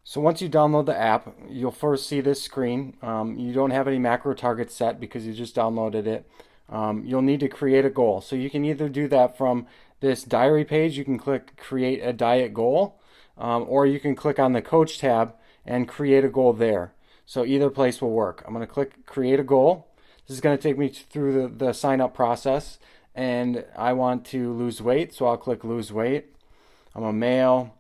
So once you download the app, you'll first see this screen. You don't have any macro targets set because you just downloaded it. You'll need to create a goal. So you can either do that from this diary page. You can click create a diet goal, or you can click on the coach tab and create a goal there. So either place will work. I'm going to click create a goal. This is going to take me through the sign up process, and I want to lose weight. So I'll click lose weight. I'm a male,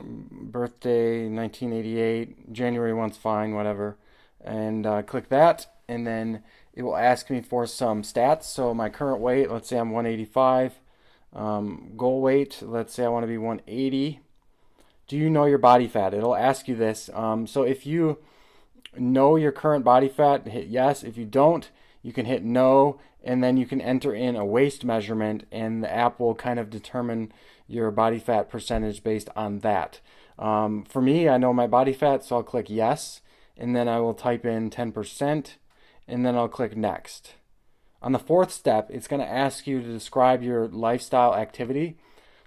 birthday 1988, January 1's fine, whatever, and click that, and then it will ask me for some stats. So my current weight, let's say I'm 185. Goal weight, let's say I want to be 180. Do you know your body fat? It'll ask you this. So if you know your current body fat, hit yes. If you don't, you can hit no, and then you can enter in a waist measurement, and the app will kind of determine your body fat percentage based on that. For me, I know my body fat, so I'll click yes, and then I will type in 10%, and then I'll click next. On the fourth step, it's going to ask you to describe your lifestyle activity.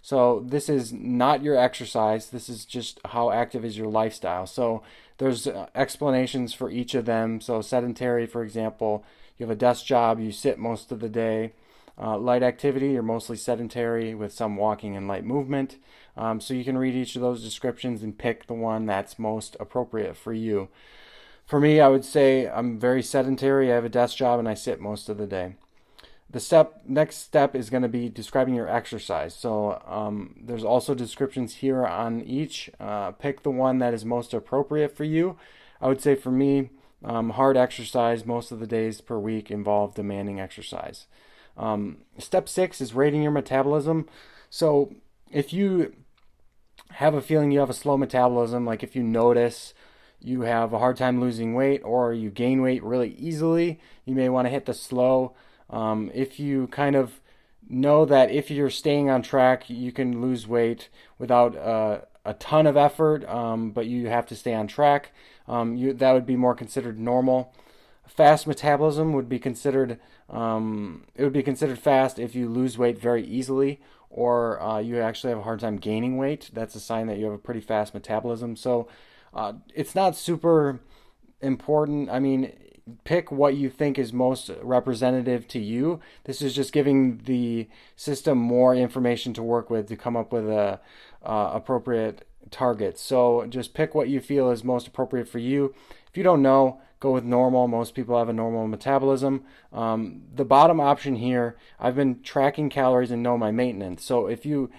So this is not your exercise. This is just how active is your lifestyle. So there's explanations for each of them. So sedentary, for example, you have a desk job, you sit most of the day. Light activity, you're mostly sedentary with some walking and light movement. So you can read each of those descriptions and pick the one that's most appropriate for you. For me, I would say I'm very sedentary. I have a desk job and I sit most of the day. The next step is going to be describing your exercise. So there's also descriptions here on each. Pick the one that is most appropriate for you. I would say for me, hard exercise most of the days per week involve demanding exercise. Step 6 is rating your metabolism. So if you have a feeling you have a slow metabolism, like if you notice you have a hard time losing weight or you gain weight really easily, you may want to hit the slow. If you kind of know that if you're staying on track, you can lose weight without a ton of effort, but you have to stay on track, that would be more considered normal. Fast metabolism would be considered it would be considered fast if you lose weight very easily, or you actually have a hard time gaining weight. That's a sign that you have a pretty fast metabolism. So it's not super important. I mean, pick what you think is most representative to you. This is just giving the system more information to work with to come up with a appropriate target. So just pick what you feel is most appropriate for you. If you don't know, go with normal. Most people have a normal metabolism. The bottom option here, I've been tracking calories and know my maintenance. So if you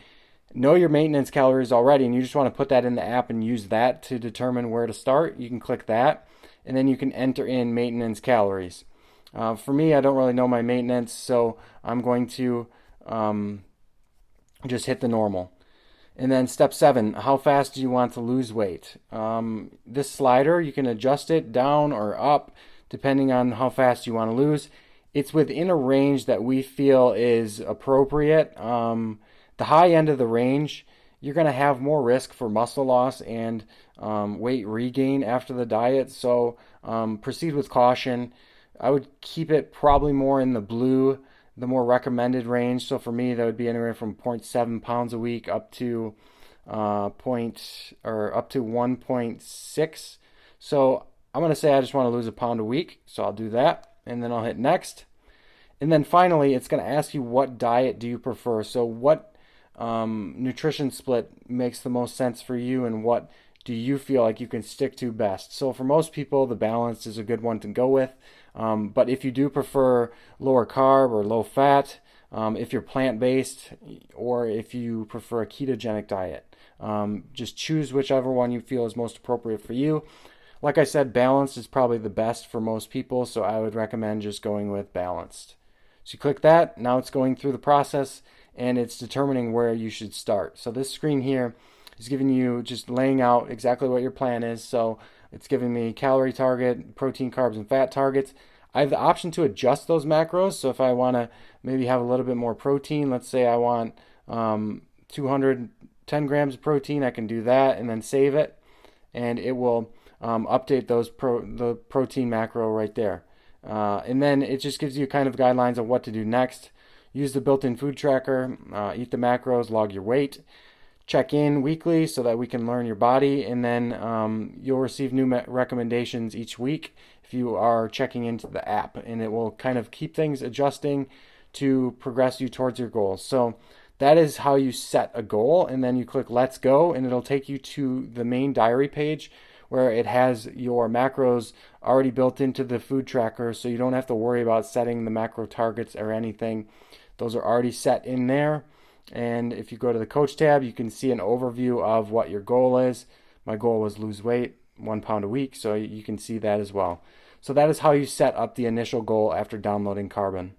know your maintenance calories already and you just want to put that in the app and use that to determine where to start, you can click that, and then you can enter in maintenance calories. For me, I don't really know my maintenance, so I'm going to just hit the normal. And then step 7, how fast do you want to lose weight? This slider, you can adjust it down or up depending on how fast you want to lose. It's within a range that we feel is appropriate. The high end of the range, you're going to have more risk for muscle loss and weight regain after the diet. So proceed with caution. I would keep it probably more in the blue, the more recommended range. So for me, that would be anywhere from 0.7 pounds a week up to up to 1.6. So I'm going to say I just want to lose a pound a week. So I'll do that, and then I'll hit next. And then finally, it's going to ask you what diet do you prefer. So what nutrition split makes the most sense for you, and what do you feel like you can stick to best? So for most people, the balanced is a good one to go with. But if you do prefer lower carb or low fat, if you're plant-based, or if you prefer a ketogenic diet, just choose whichever one you feel is most appropriate for you. Like I said, balanced is probably the best for most people, so I would recommend just going with balanced. So you click that, now it's going through the process, and it's determining where you should start. So this screen here is giving you, just laying out exactly what your plan is. So it's giving me calorie target, protein, carbs, and fat targets. I have the option to adjust those macros. So if I want to maybe have a little bit more protein, let's say I want 210 grams of protein, I can do that and then save it, and it will update the protein macro right there. And then it just gives you kind of guidelines on what to do next. Use the built-in food tracker, eat the macros, log your weight. check in weekly so that we can learn your body, and then you'll receive new recommendations each week if you are checking into the app, and it will kind of keep things adjusting to progress you towards your goals. So that is how you set a goal, and then you click Let's Go, and it'll take you to the main diary page where it has your macros already built into the food tracker, so you don't have to worry about setting the macro targets or anything. Those are already set in there. And if you go to the coach tab, you can see an overview of what your goal is. My goal was lose weight, 1 pound a week, so you can see that as well. So that is how you set up the initial goal after downloading Carbon.